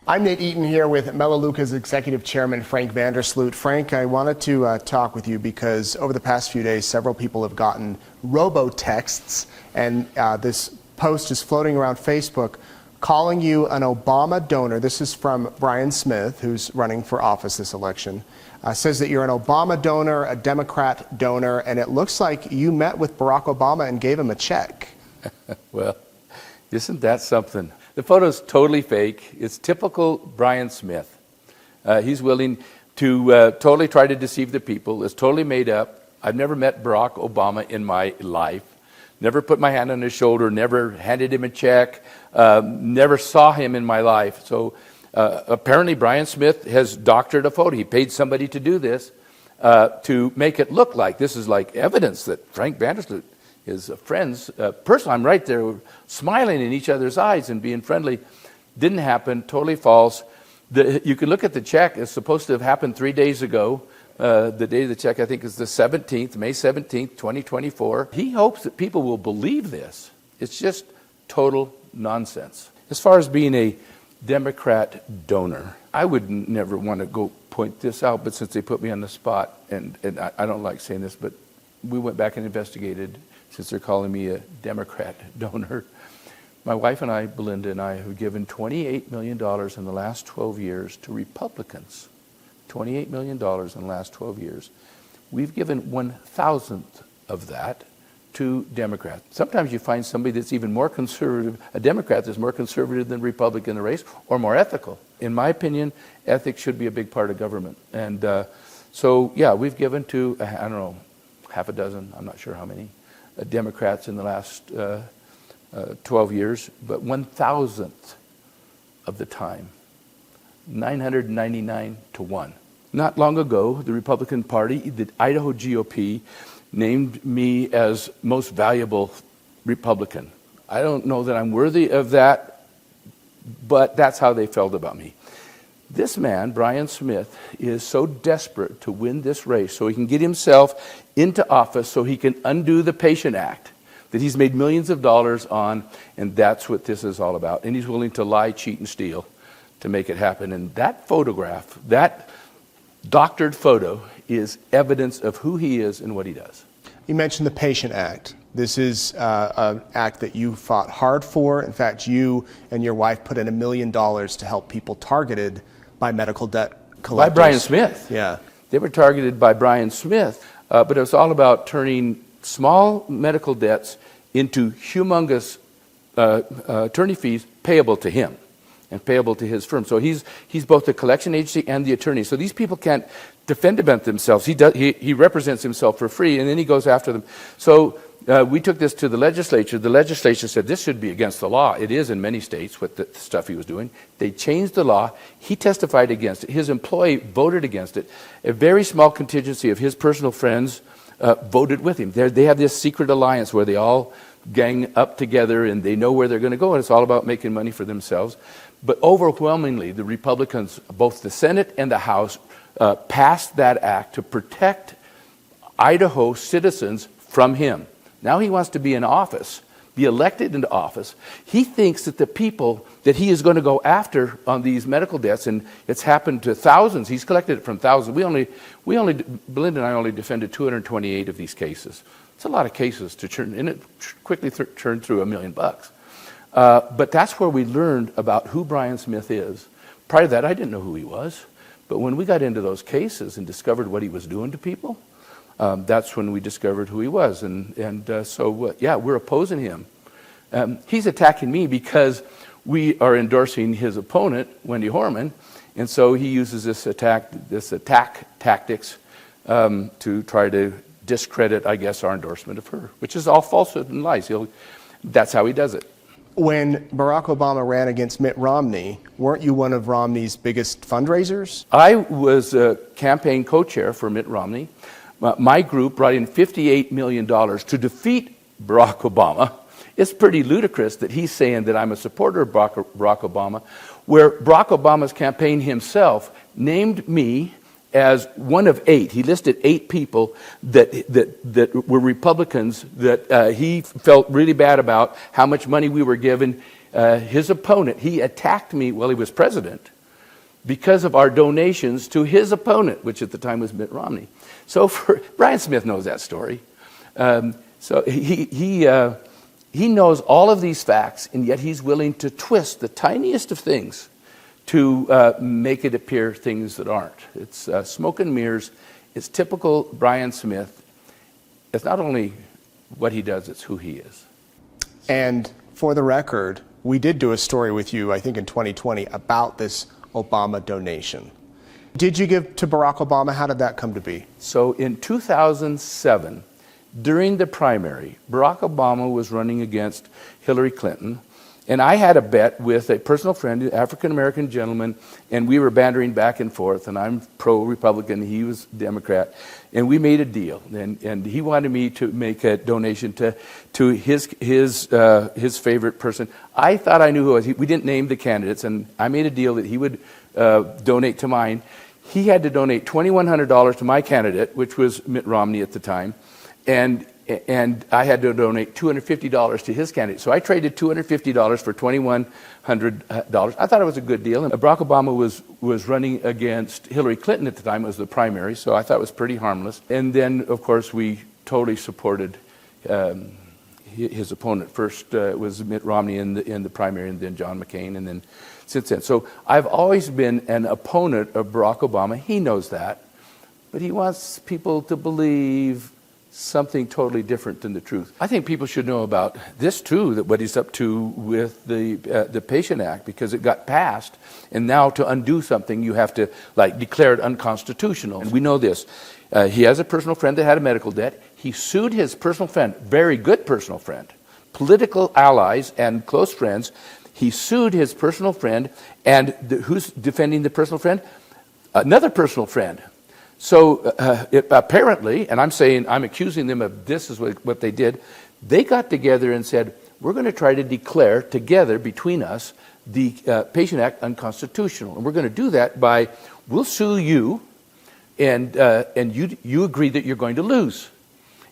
I'm Nate Eaton here with Melaleuca's Executive Chairman, Frank VanderSloot. Frank, I wanted to talk with you because over the past few days, several people have gotten robotexts, and this post is floating around Facebook calling you an Obama donor. This is from Bryan Smith, who's running for office this election. Says that you're an Obama donor, a Democrat donor, and it looks like you met with Barack Obama and gave him a check. Well, isn't that something? The photo's totally fake. It's typical Bryan Smith. He's willing to totally try to deceive the people. It's totally made up. I've never met Barack Obama in my life. Never put my hand on his shoulder, never handed him a check, never saw him in my life. So apparently Bryan Smith has doctored a photo. He paid somebody to do this to make it look like this is like evidence that Frank VanderSloot is a friend's person. I'm right there smiling in each other's eyes and being friendly. Didn't happen, totally false. You can look at the check. It's supposed to have happened 3 days ago. The day of the check, I think, is the 17th, May 17th, 2024. He hopes that people will believe this. It's just total nonsense. As far as being a Democrat donor, I would never want to go point this out, but since they put me on the spot, and I don't like saying this, but we went back and investigated, since they're calling me a Democrat donor. My wife and I, Belinda and I, have given $28 million in the last 12 years to Republicans. $28 million in the last 12 years. We've given 1,000th of that to Democrats. Sometimes you find somebody that's even more conservative, a Democrat that's more conservative than Republican in the race, or more ethical. In my opinion, ethics should be a big part of government. And so, yeah, we've given to, I don't know, half a dozen, I'm not sure how many, Democrats in the last 12 years, but 1,000th of the time. 999 to 1. Not long ago, the Republican Party, the Idaho GOP, named me as most valuable Republican. I don't know that I'm worthy of that, but that's how they felt about me. This man, Bryan Smith, is so desperate to win this race so he can get himself into office so he can undo the Patient Act that he's made millions of dollars on, and that's what this is all about. And he's willing to lie, cheat, and steal to make it happen. And that photograph, that doctored photo, is evidence of who he is and what he does. You mentioned the Patient Act. This is an act that you fought hard for. In fact, you and your wife put in $1 million to help people targeted by medical debt collectors. By Bryan Smith. Yeah. They were targeted by Bryan Smith, but it was all about turning small medical debts into humongous attorney fees payable to him and payable to his firm. So he's both the collection agency and the attorney. So these people can't defend about themselves. He represents himself for free, and then he goes after them. So we took this to the legislature. The legislature said this should be against the law. It is in many states with the stuff he was doing. They changed the law. He testified against it. His employee voted against it. A very small contingency of his personal friends voted with him. They have this secret alliance where they all gang up together and they know where they're going to go, and it's all about making money for themselves. But overwhelmingly, the Republicans, both the Senate and the House, passed that act to protect Idaho citizens from him. Now he wants to be in office, be elected into office. He thinks that the people that he is going to go after on these medical debts, and it's happened to thousands, he's collected it from thousands. Belinda and I only defended 228 of these cases. It's a lot of cases to churn, and it quickly turned through $1 million. But that's where we learned about who Bryan Smith is. Prior to that, I didn't know who he was. But when we got into those cases and discovered what he was doing to people, that's when we discovered who he was. So, yeah, we're opposing him. He's attacking me because we are endorsing his opponent, Wendy Horman, and so he uses this attack tactics to try to discredit, I guess, our endorsement of her, which is all falsehood and lies. That's how he does it. When Barack Obama ran against Mitt Romney, weren't you one of Romney's biggest fundraisers? I was a campaign co-chair for Mitt Romney. My group brought in $58 million to defeat Barack Obama. It's pretty ludicrous that he's saying that I'm a supporter of Barack Obama, where Barack Obama's campaign himself named me as one of 8. He listed 8 people that were Republicans that he felt really bad about how much money we were given. His opponent, he attacked me while he was president. because of our donations to his opponent, which at the time was Mitt Romney. So Bryan Smith knows that story. So he knows all of these facts, and yet he's willing to twist the tiniest of things to make it appear things that aren't. It's smoke and mirrors. It's typical Bryan Smith. It's not only what he does, it's who he is. And for the record, we did do a story with you, I think in 2020, about this Obama donation. Did you give to Barack Obama? How did that come to be? So in 2007, during the primary, Barack Obama was running against Hillary Clinton, and I had a bet with a personal friend, an African-American gentleman, and we were bantering back and forth, and I'm pro-Republican, he was Democrat, and we made a deal, and he wanted me to make a donation to his favorite person. I thought I knew who it was. We didn't name the candidates, and I made a deal that he would donate to mine. He had to donate $2,100 to my candidate, which was Mitt Romney at the time, and I had to donate $250 to his candidate. So I traded $250 for $2,100. I thought it was a good deal. And Barack Obama was running against Hillary Clinton at the time. It was the primary, so I thought it was pretty harmless. And then, of course, we totally supported his opponent. First was Mitt Romney in the primary, and then John McCain, and then since then. So I've always been an opponent of Barack Obama. He knows that. But he wants people to believe something totally different than the truth. I think people should know about this too, that what he's up to with the Patient Act, because it got passed, and now to undo something you have to declare it unconstitutional. And we know this. He has a personal friend that had a medical debt. He sued his personal friend, very good personal friend, political allies and close friends. He sued his personal friend, and who's defending the personal friend? Another personal friend. So apparently, and I'm accusing them of this is what they did, they got together and said, we're going to try to declare together between us the Patient Act unconstitutional. And we're going to do that by, we'll sue you, and you agree that you're going to lose.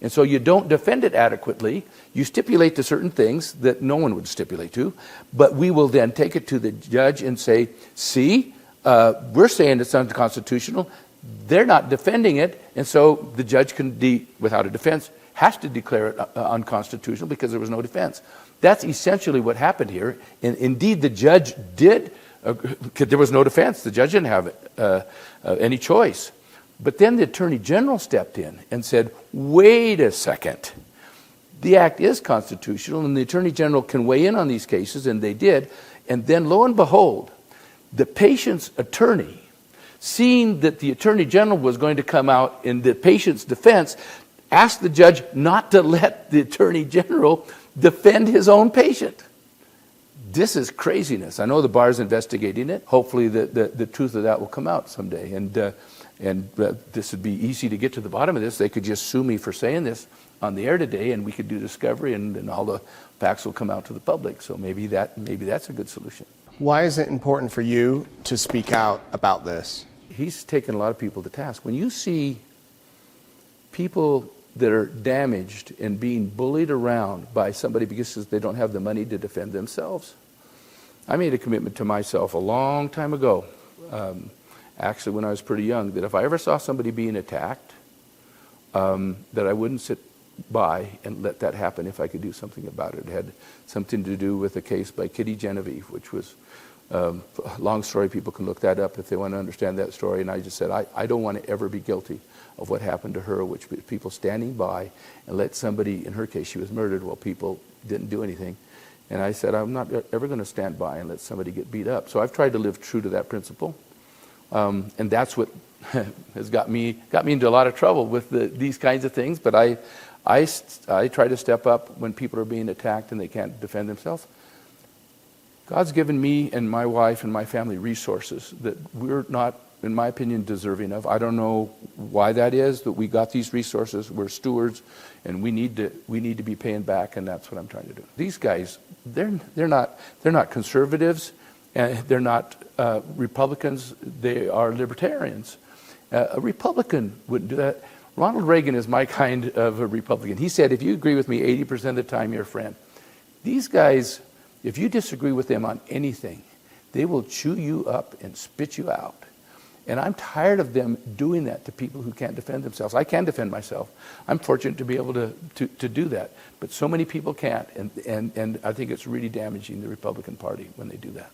And so you don't defend it adequately. You stipulate to certain things that no one would stipulate to, but we will then take it to the judge and say, see, we're saying it's unconstitutional. They're not defending it, and so the judge can, without a defense, has to declare it unconstitutional because there was no defense. That's essentially what happened here. And indeed, the judge did, there was no defense. The judge didn't have any choice. But then the Attorney General stepped in and said, wait a second. The act is constitutional, and the Attorney General can weigh in on these cases, and they did. And then, lo and behold, the patient's attorney, seeing that the Attorney General was going to come out in the patient's defense, asked the judge not to let the Attorney General defend his own patient. This is craziness. I know the bar is investigating it. Hopefully the truth of that will come out someday. And this would be easy to get to the bottom of this. They could just sue me for saying this on the air today, and we could do discovery, and all the facts will come out to the public. So maybe that's a good solution. Why is it important for you to speak out about this? He's taken a lot of people to task. When you see people that are damaged and being bullied around by somebody because they don't have the money to defend themselves, I made a commitment to myself a long time ago, actually when I was pretty young, that if I ever saw somebody being attacked, that I wouldn't sit by and let that happen if I could do something about it. It had something to do with a case by Kitty Genevieve, which was a long story. People can look that up if they want to understand that story. And I just said, I don't want to ever be guilty of what happened to her, which people standing by and let somebody, in her case, she was murdered while people didn't do anything. And I said, I'm not ever going to stand by and let somebody get beat up. So I've tried to live true to that principle. And that's what has got me into a lot of trouble with these kinds of things. But I try to step up when people are being attacked and they can't defend themselves. God's given me and my wife and my family resources that we're not, in my opinion, deserving of. I don't know why that is, but we got these resources. We're stewards, and we need to be paying back, and that's what I'm trying to do. These guys, they're not conservatives, and they're not Republicans. They are libertarians. A Republican wouldn't do that. Ronald Reagan is my kind of a Republican. He said, if you agree with me 80% of the time, you're a friend. These guys, if you disagree with them on anything, they will chew you up and spit you out. And I'm tired of them doing that to people who can't defend themselves. I can defend myself. I'm fortunate to be able to do that. But so many people can't, and I think it's really damaging the Republican Party when they do that.